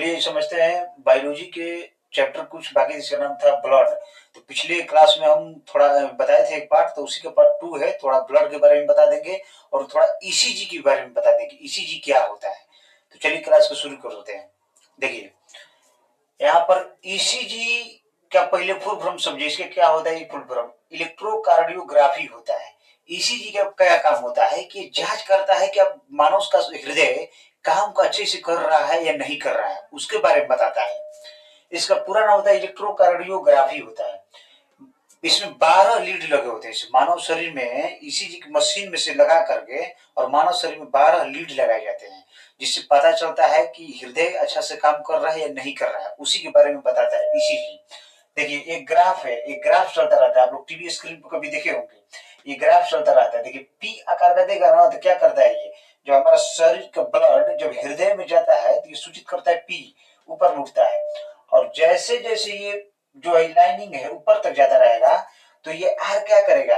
चलिए समझते हैं बायोलॉजी के चैप्टर कुछ बाकी, जिसका नाम था ब्लड। तो पिछले क्लास में हम थोड़ा बताए थे एक पार्ट, तो उसी का पार्ट 2 है। थोड़ा ब्लड के बारे में बता देंगे और थोड़ा ईसीजी के बारे में बता देंगे, ईसीजी क्या होता है। तो चलिए क्लास को शुरू कर देते हैं। देखिए यहाँ पर ईसीजी का पहले फुल फॉर्म समझिए, इसके क्या होता है। फुल फॉर्म इलेक्ट्रोकार्डियोग्राफी होता है। ईसीजी का क्या काम होता है कि जांच करता है कि अब मानव का हृदय काम को अच्छे से कर रहा है या नहीं कर रहा है, उसके बारे में बताता है। इसका पूरा नाम होता है इलेक्ट्रोकार्डियोग्राफी होता है। इसमें 12 लीड लगे होते हैं। मानव शरीर में ईसीजी की मशीन में से लगा करके और मानव शरीर में 12 लीड लगाए जाते हैं, जिससे पता चलता है कि हृदय अच्छा से काम कर रहा है या नहीं कर रहा है, उसी के बारे में बताता है ईसीजी। देखिए एक ग्राफ है, एक ग्राफ चलता रहता है, आप लोग टीवी स्क्रीन पर कभी देखे होंगे। ये ग्राफ चलता रहता है। देखिए पी आकार का देगा ना, तो क्या करता है, ये जो हमारा शरीर का ब्लड जब हृदय में जाता है तो ये सूचित करता है पी, ऊपर उठता है। और जैसे जैसे ये जो लाइनिंग है ऊपर तक जाता रहेगा, तो ये आर क्या करेगा,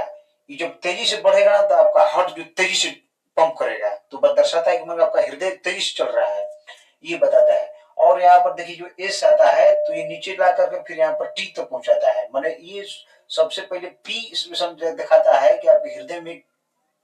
ये जब तेजी से बढ़ेगा ना तो आपका हार्ट जो तेजी से पंप करेगा, तो दर्शाता है कि मतलब आपका हृदय तेजी से चल रहा है, ये बताता है। और यहाँ पर देखिए जो एस आता है तो ये नीचे ला करके फिर यहाँ पर टी तक पहुंचाता है। माने ये सबसे पहले पी इसमें समझ दिखाता है कि आपके हृदय में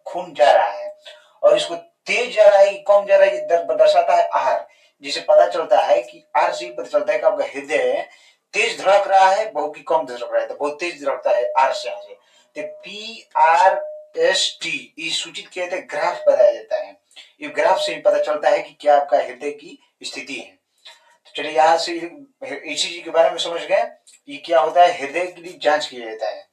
खून जा रहा है, और इसको तेज जा रहा है कि कम जा रहा है ये दर्शाता है आर, जिसे पता चलता है कि आर से पता चलता है कि आपका हृदय तेज धड़क रहा है, बहुत की कम धड़क रहा है। तो बहुत तेज धड़कता है आर से, यहाँ से तो पी आर एस टी ये सूचित किया जाता है, ग्राफ बताया जाता है। ये ग्राफ से ही पता चलता है कि क्या आपका हृदय की स्थिति है। तो चलिए यहाँ से ईसीजी के बारे में समझ गए। ये क्या होता है, हृदय की भी जांच किया जाता है।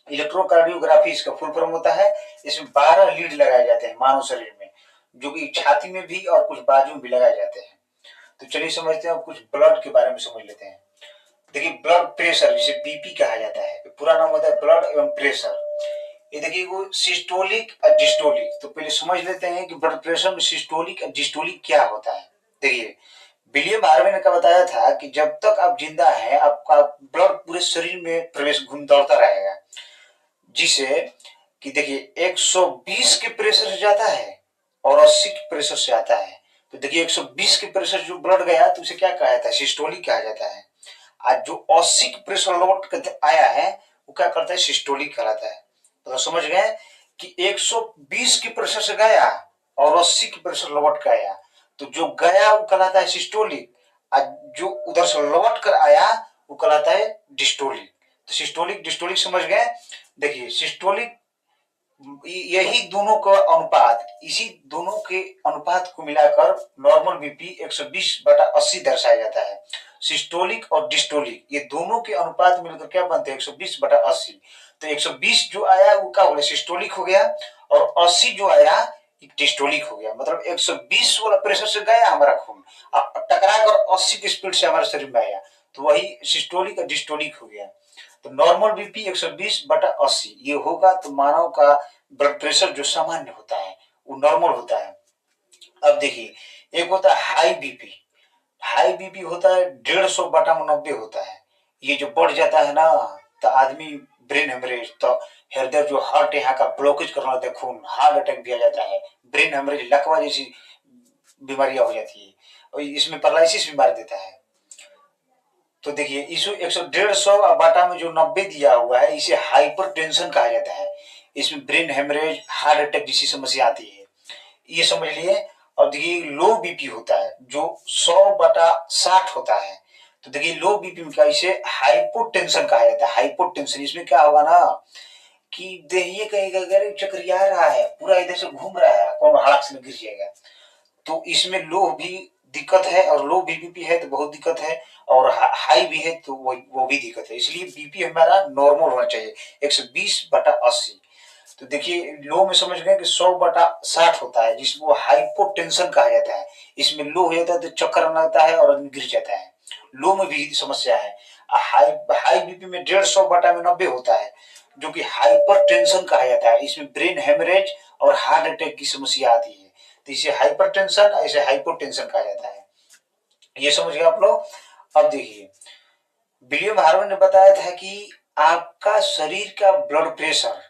इलेक्ट्रोकार्डियोग्राफी इसका फुल फॉर्म होता है। इसमें 12 लीड लगाए जाते हैं मानव शरीर में, जो कि छाती में भी और कुछ बाजू में भी लगाए जाते हैं। तो चलिए समझते हैं, अब कुछ ब्लड के बारे में समझ लेते हैं। देखिए ब्लड प्रेशर, जिसे बीपी कहा जाता है, पूरा नाम होता है ब्लड एवं प्रेशर। ये देखिए वो सिस्टोलिक और डिस्टोलिक। तो पहले समझ लेते हैं कि ब्लड प्रेशर में सिस्टोलिक और डिस्टोलिक क्या होता है। देखिए विलियम हार्वे ने बताया था कि जब तक आप जिंदा हैं आपका ब्लड पूरे शरीर में प्रवेश घूम दौड़ता रहेगा, जिसे कि देखिए 120 के प्रेशर से जाता है और 80 के प्रेशर से आता है। तो देखिए 120 के प्रेशर जो ब्लड गया तो उसे क्या कहा जाता है, सिस्टोलिक कहा जाता है। आज जो 80 के प्रेशर लौट कर आया है वो क्या करता है, सिस्टोलिक कहलाता है। तो समझ गए कि 120 के प्रेशर से गया और 80 के प्रेशर लौट कर आया, तो जो गया वो कहलाता है सिस्टोलिक, और जो उधर से लौट कर आया वो कहलाता है डिस्टोलिक। तो सिस्टोलिक डिस्टोलिक समझ गए। देखिए सिस्टोलिक यही दोनों का अनुपात, इसी दोनों के अनुपात को मिलाकर नॉर्मल बीपी 120/80 दर्शाया जाता है। सिस्टोलिक और डिस्टोलिक ये दोनों के अनुपात मिलकर क्या बनते हैं, 120/80। तो 120 जो आया वो क्या हो गया, सिस्टोलिक हो गया, और 80 जो आया डिस्टोलिक हो गया। मतलब 120 वाला प्रेशर से गया हमारा खून, टकरा कर 80 की स्पीड से हमारे शरीर में आया, तो वही सिस्टोलिक और डिस्टोलिक हो गया। तो नॉर्मल बीपी 120/80 ये होगा, तो मानव का ब्लड प्रेशर जो सामान्य होता है वो नॉर्मल होता है। अब देखिए एक होता है हाई बीपी। हाई बीपी होता है 150/90 होता है। ये जो बढ़ जाता है ना तो आदमी ब्रेन हेमरेज, तो हृदय जो हार्ट यहाँ का ब्लॉकेज करना होता है, खून हार्ट अटैक भी आ जाता है, ब्रेन हेमरेज लकवा जैसी बीमारियां हो जाती है, और इसमें पैरालिसिस भी मार देता है। तो देखिए इस 150 में जो 90 दिया हुआ है इसे हाइपरटेंशन कहा जाता है। इसमें ब्रेन हेमरेज हार्ट अटैक जैसी समस्या आती है, ये समझ लिए। और देखिए लो बीपी होता है जो 100/60 होता है। तो देखिए लो बीपी में क्या, इसे हाइपोटेंशन कहा जाता है। हाइपोटेंशन इसमें क्या होगा ना कि देखिए कहीं अगर चक्रिया रहा है, पूरा इधर से घूम रहा है, कौन हड़क से गिर जाएगा। तो इसमें लो भी दिक्कत है, और लो बीपी है तो बहुत दिक्कत है, और हाई भी है तो वो भी दिक्कत है। इसलिए बीपी हमारा नॉर्मल होना चाहिए 120/80। तो देखिए लो में समझ गए कि 100/60 होता है, जिसको हाइपोटेंशन कहा जाता है। इसमें लो हो जाता है तो चक्कर आने लगता है और आदमी गिर जाता है, लो में भी समस्या है। हाई हाई बीपी में 150/90 होता है, जो कि हाइपरटेंशन कहा जाता है। इसमें ब्रेन हेमरेज और हार्ट अटैक की समस्या आती है, तो इसे हाइपरटेंशन ऐसे हाइपोटेंशन कहा जाता है। ये समझ गए आप लोग। अब देखिए विलियम हार्वे ने बताया था कि आपका शरीर का ब्लड प्रेशर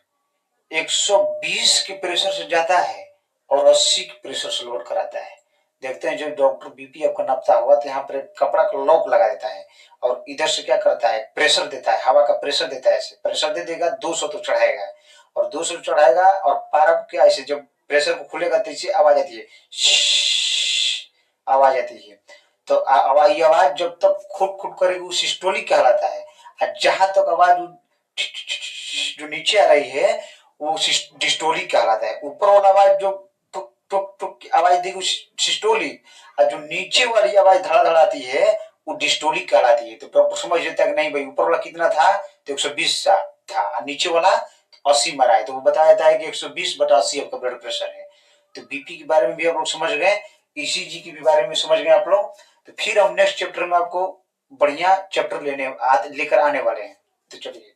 120 के प्रेशर से जाता है और 80 के प्रेशर से लौट कर आता है। देखते हैं, जब डॉक्टर बीपी आपका नापता हुआ तो यहाँ पर कपड़ा का लॉक लगा देता है और इधर से क्या करता है, प्रेशर देता है, हवा का प्रेशर देता है। ऐसे प्रेशर दे देगा 200 तो चढ़ाएगा, और 200 चढ़ाएगा और पारा को क्या ऐसे जब प्रेशर को खुलेगा तो इससे आवाज आती है, आवाज आती है। तो ये आवाज जब तक खुट खुट करेगी वो सिस्टोलिक कहलाता है। और जहां तक आवाज जो नीचे आ रही है वो डिस्टोलिक कहलाता है। ऊपर वाला आवाज जो टुक टुक टुक की आवाज देगी सिस्टोलिक, और जो नीचे वाली आवाज धड़ा धड़ा आती है वो डिस्टोलिक कहलाती है। तो डॉक्टर समझ लेता है कि नहीं भाई ऊपर वाला कितना था, तो 120 था, और नीचे वाला 80 मरा है, तो वो बताया जाता है कि 120/80 आपका ब्लड प्रेशर है। तो बीपी के बारे में भी आप लोग समझ गए, ईसीजी के भी बारे में समझ गए आप लोग। तो फिर हम नेक्स्ट चैप्टर में आपको बढ़िया चैप्टर लेकर आने वाले हैं। तो चलिए।